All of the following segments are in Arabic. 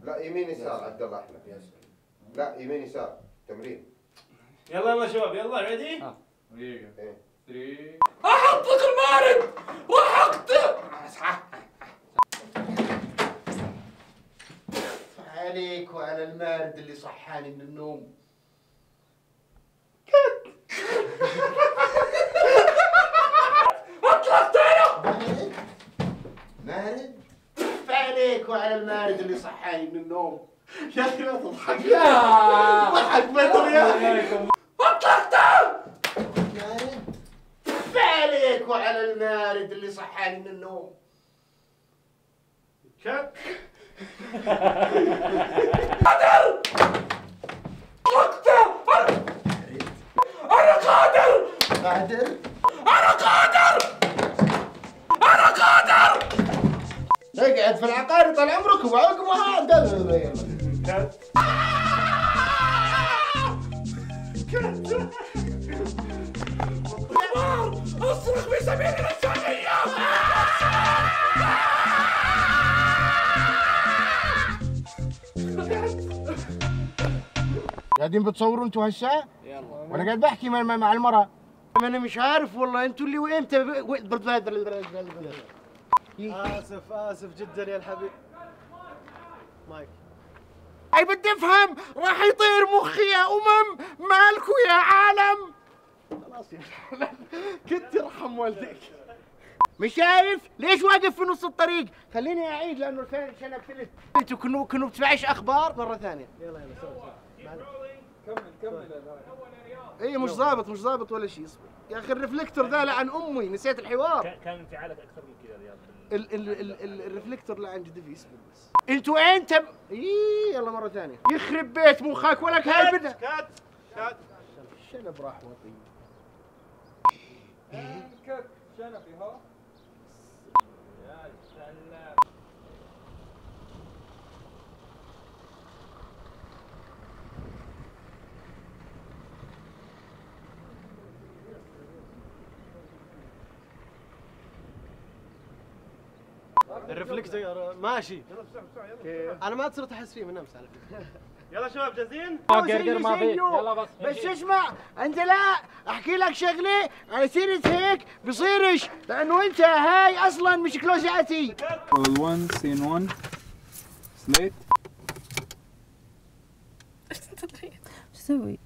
لا يمين يسار عبد الله احمد. لا يمين يسار تمرين. يلا شباب يلا ريدي؟ دقيقة 3. احطك المارد راح اقتل. عليك وعلى المارد اللي صحاني من النوم. اطلقت انا. مارد؟ عليك وعلى المارد اللي صحاني من النوم. يا اخي لا تضحك. ضحك بدر يا اخي. اطلقته. مارد؟ عليك وعلى المارد اللي صحاني من النوم. شك. قادر. اطلقته. انا قادر. قادر؟ انا قادر. انا قادر. اقعد في العقاري طال عمرك وعقبها يلا. اصرخ في سبيل الانسانيه. قاعدين بتصوروا انتوا هالساعة؟ يلا. وانا قاعد بحكي مع المرأة. انا مش عارف والله انتوا اللي وين اسف جدا يا الحبيب. مايك. اي بدي افهم، راح يطير مخي يا مالكوا يا عالم. خلاص يا كنت ترحم والديك. مش شايف؟ ليش واقف في نص الطريق؟ خليني اعيد لانه الفيلم شنب فلت. انتوا كنوا بتسمعيش اخبار مرة ثانية. يلا كمل. اي مش ظابط ولا شيء. اصبر يا اخي الرفلكتور ذا لعن امي، نسيت الحوار. كان انفعالك اكثر من كذا رياض. الرفلكتور لعن جدفي. اصبر بس. انتوا انت يلا مرة ثانية. يخرب بيت مخك ولك هاي بدها. كات. شنب راح وطي. كت شنبي ها. يا سلام. الرفلكتور ماشي. انا ما صرت احس فيه من امس على فكره. يلا شباب جاهزين؟ قرقر ما في. يلا بس اسمع انت، لا احكي لك شغله على سيرة هيك بصيرش، لانه انت هاي اصلا مش كلوزاتي. 1 سين 1 سليت. ايش تسوي؟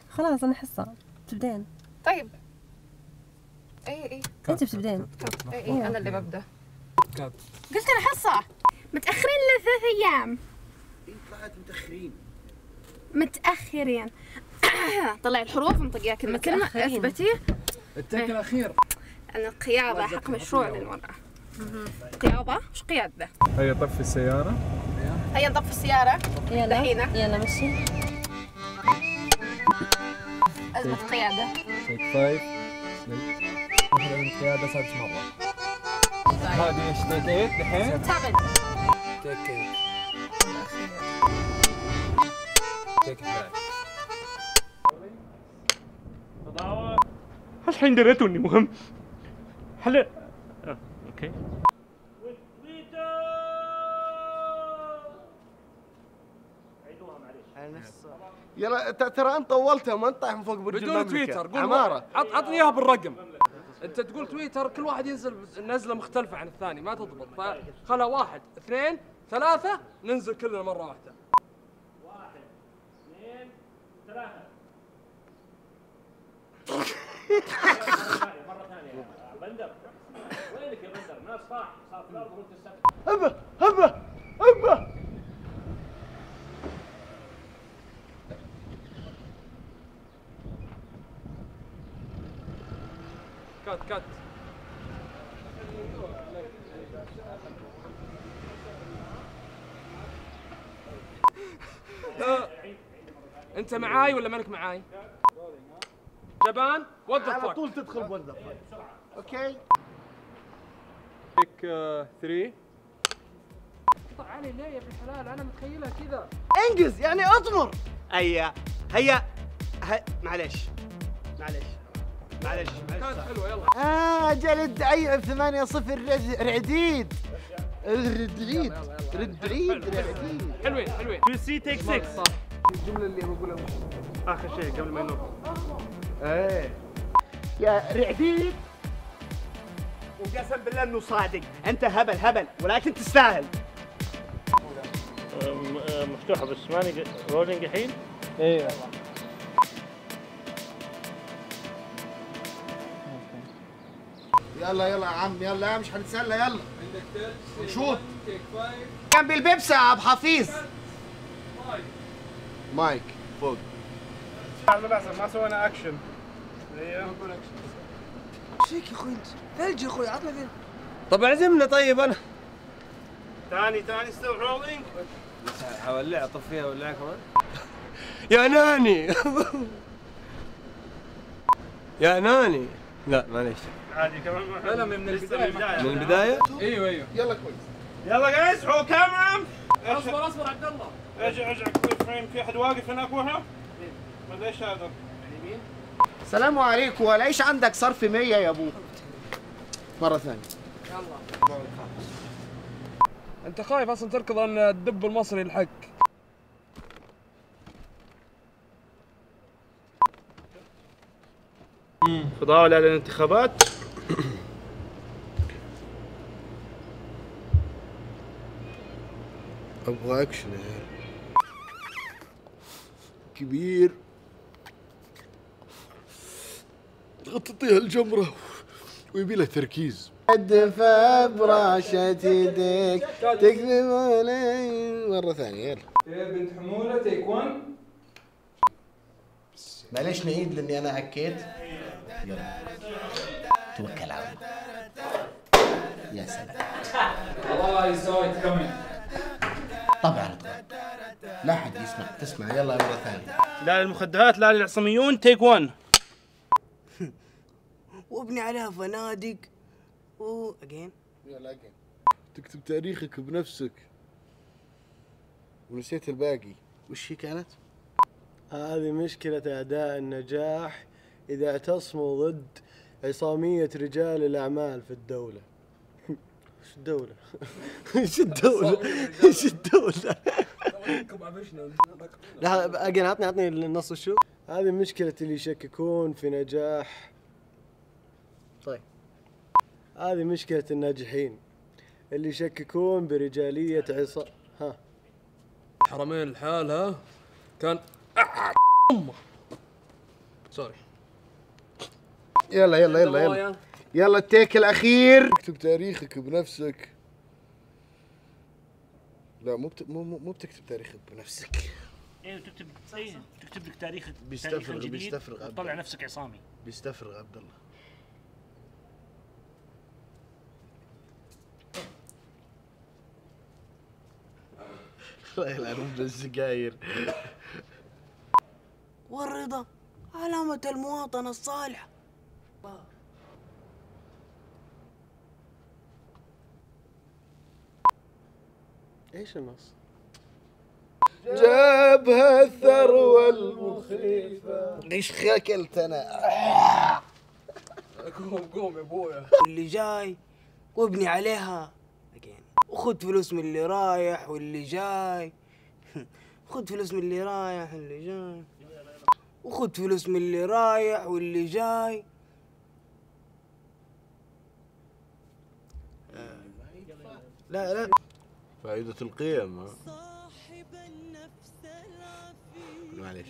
خلاص انا حصه بتبدين. طيب ايه انت بتبدين. ايه انا اللي ببدا. قلت انا حصه متاخرين ل 3 ايام. طلعت متاخرين. طلع الحروف انطق يا كلمه اثبتي. التك الاخير. ان القياده حق مشروع للمراه. قياده مش قياده. هيا طفي السيارة. هيا نطفي السياره. يلا مشي. اثبت قياده. تيك 5 سليت. مثلا القيادة 6 مرة. هذه ايش تيك 8 دحين؟ 7. تيك 8. تيك 9. الحين دريتوا اني مهم. اوكي. عيدوها معليش. يلا ترى انت طولتها منطح من فوق برج بدون تويتر. قول عمارة. عطني اياها بالرقم. انت تقول تويتر كل واحد ينزل نزله مختلفه عن الثاني ما تضبط. فخلا 1 2 3 ننزل كلنا مره واحده. 1 2 3. مرة ثانية يا بندر. وينك يا بندر؟ الناس صار في الارض وانت السبت. هبه كات. انت معاي ولا مانك معاي؟ جبان وات ذا على فك. طول تدخل بوظف. اوكي. تيك 3. قطع علي ليه يا ابن الحلال؟ انا متخيلها كذا. انجز يعني اطمر. هيا معليش. كانت حلوه يلا. جلد 8-0 رعديد. رد عيد رعديد. حلوين حلوين. 2 سي تيك 6. الجمله اللي بقولها اخر شيء قبل ما ينط. ايه يا رعديد. وقسم بالله انه صادق، انت هبل ولكن تستاهل. مفتوحه بس ماني رولينج الحين. ايوه يلا يا عم، يلا مش هنتسلى، يلا شوط جنب البيبسي يا ابو حفيظ. مايك فوق. لحظه ما سوينا اكشن. شيك يا اخوي انت ثلج يا اخوي عطنا فين. طب اعزمنا طيب انا. ثاني ستيل رولينج. حولع اطفيها ولا كمان. يا ناني يا ناني. لا معليش عادي كمان. لا من البدايه. من البدايه. ايوه يلا كويس. يلا جايز رو كاميرا. اصبر عبد الله. ارجع كل فريم. في احد واقف هناك ورا؟ ما ايش هذا؟ السلام عليكم. ولا ايش عندك صرف 100 يا ابو؟ مرة ثانية. يلا. انت خايف اصلا تركض ان الدب المصري الحق. تضاول على الانتخابات. ابغى اكشن يا عيال. كبير تغطيها الجمرة ويبي له تركيز. ادفع براشة يديك تكذب علي. مرة ثانية يلا. بنت حمولة تيك 1. معليش نعيد لاني انا عكيت. يلا توكل على الله. يا سلام. الله يسوي كمل. طبعا لا حد يسمع. تسمع يلا مرة ثانية. لا للمخدرات لا للعصاميون. تيك 1. وابني عليها فنادق اجين. يلا اجين. تكتب تاريخك بنفسك ونسيت الباقي. وش هي كانت؟ هذه مشكلة أعداء النجاح إذا اعتصموا ضد عصامية رجال الأعمال في الدولة. إيش الدولة؟ إيش الدولة؟ إيش الدولة؟ لا أجين عطني النص شو؟ هذه مشكلة اللي يشككون في نجاح. طيب هذه مشكلة الناجحين اللي يشككون برجالية ها الحرمين لحالها كان امه. سوري. يلا يلا التيك الاخير. اكتب تاريخك بنفسك. لا مو بتكتب تاريخك بنفسك. ايوه تكتب لك تاريخك. بيستفرغ طلع نفسك عصامي. بيستفرغ عبد الله. الله يلعنهم بالسجاير. والرضا علامة المواطنة الصالحة. ايش النص؟ جابها الثروة المخيفة. ايش خاكلت انا؟ قوم يا ابويا. واللي جاي وابني عليها وخذ فلوس من اللي رايح واللي جاي. خذ فلوس من اللي رايح واللي جاي. وخذ فلوس من اللي رايح واللي جاي. لا فائدة القيم. معليش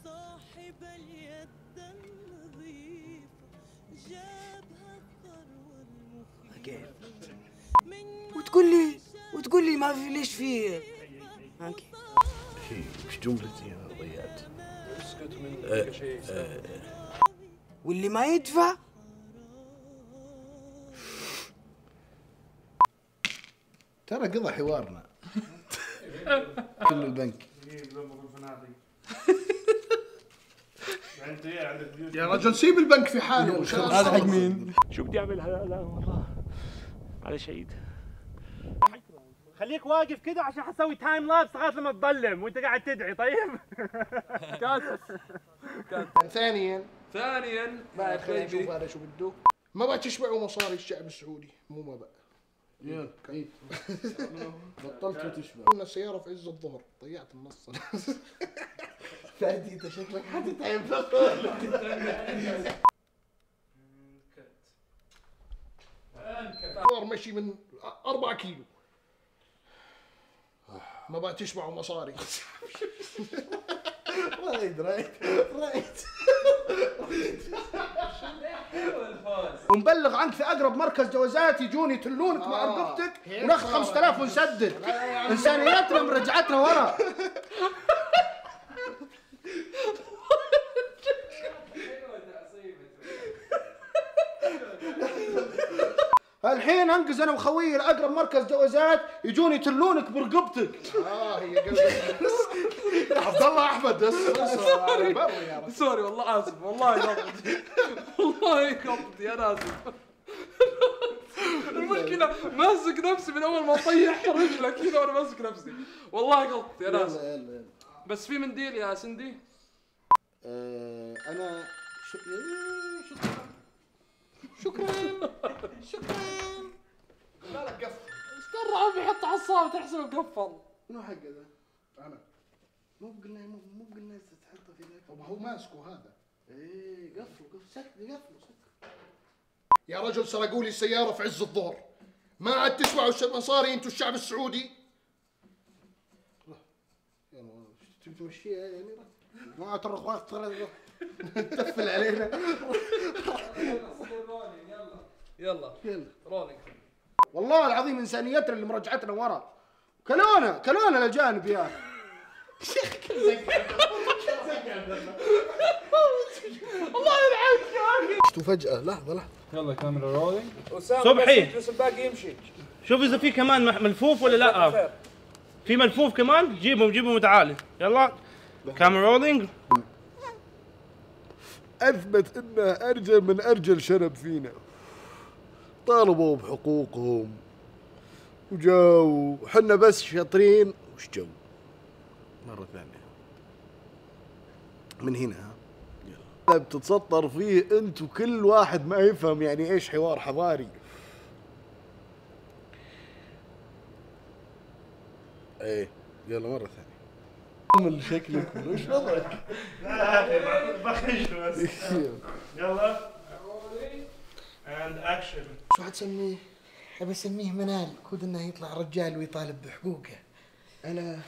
صاحب اليد النظيفة جابها الثروة المخيفة. وتقول لي ما في ليش فيه. مش جملتي يا ضيعت. واللي ما يدفع ترى قضى حوارنا. كل البنك. يا رجل سيب البنك في حاله. هذا حق مين؟ شو بدي اعمل هلا؟ لا والله على شهيد. خليك واقف كده عشان حسوي تايم لابس لغايه لما تظلم وانت قاعد تدعي. طيب ثانيا ما خلينا نشوف هذا شو بده. ما بقى تشبعوا مصاري الشعب السعودي. مو ما بقى يلا كيف بطلت تشبه. كنا السيارة في عز الظهر ضيعت النص. فادي انت شكلك حتتعب. مشي من 4 كيلو ما بقى تشبعوا مصاري. رايد ونبلغ عنك في اقرب مركز جوازات يجون يتلونك مع رقبتك وناخذ 5000 ونسدد. انسانيتنا مرجعتنا ورا. الحين انقز انا وخويي لاقرب مركز جوازات يجون يتلونك برقبتك. هي قلبي. عبد الله احمد بس سوري والله اسف والله قبضتي والله قبضتي انا اسف. المشكلة ماسك نفسي من اول ما طيح رجلك كذا وانا ماسك نفسي والله قبضتي انا اسف. بس في منديل يا سندي. انا شكرا. لا قفل. استنى عم يحط عصام تحسب قفل. منو حقه ذا؟ انا. مو قلنا تحطه في ذاك. طب هو ماسكه هذا. ايه قفلوا قفلوا. يا رجل سرقوا لي السيارة في عز الظهر. ما عاد تسمعوا مصاري انتم الشعب السعودي. يلا تبي تمشيها يعني ما ترى تفل علينا. يلا رولينج. والله العظيم انسانيتنا اللي مرجعتنا ورا. كلونا الاجانب يا اخي. الله يلعنك يا اخي. شفتوا فجأة لحظة. يلا كاميرا رولينج. صبحي بس الباقي يمشي. شوف اذا في كمان ملفوف ولا لا. في ملفوف كمان جيبهم وتعالي. يلا كاميرا رولينج. اثبت انه ارجل من ارجل شنب فينا. طالبوا بحقوقهم وجاوا وحنا بس شاطرين وش جو. مرة ثانية من هنا يلا بتتسطر فيه انت وكل واحد ما يفهم يعني ايش حوار حضاري. ايه يلا مرة ثانية. من شكلك وش وضعك؟ بخش بس. يلا and action. شو حتسميه؟ ابي اسميه منال. كود انه يطلع رجال ويطالب بحقوقه. انا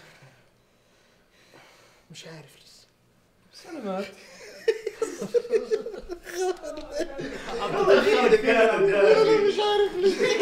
مش عارف لسه. سلامات. انا مش عارف لسه.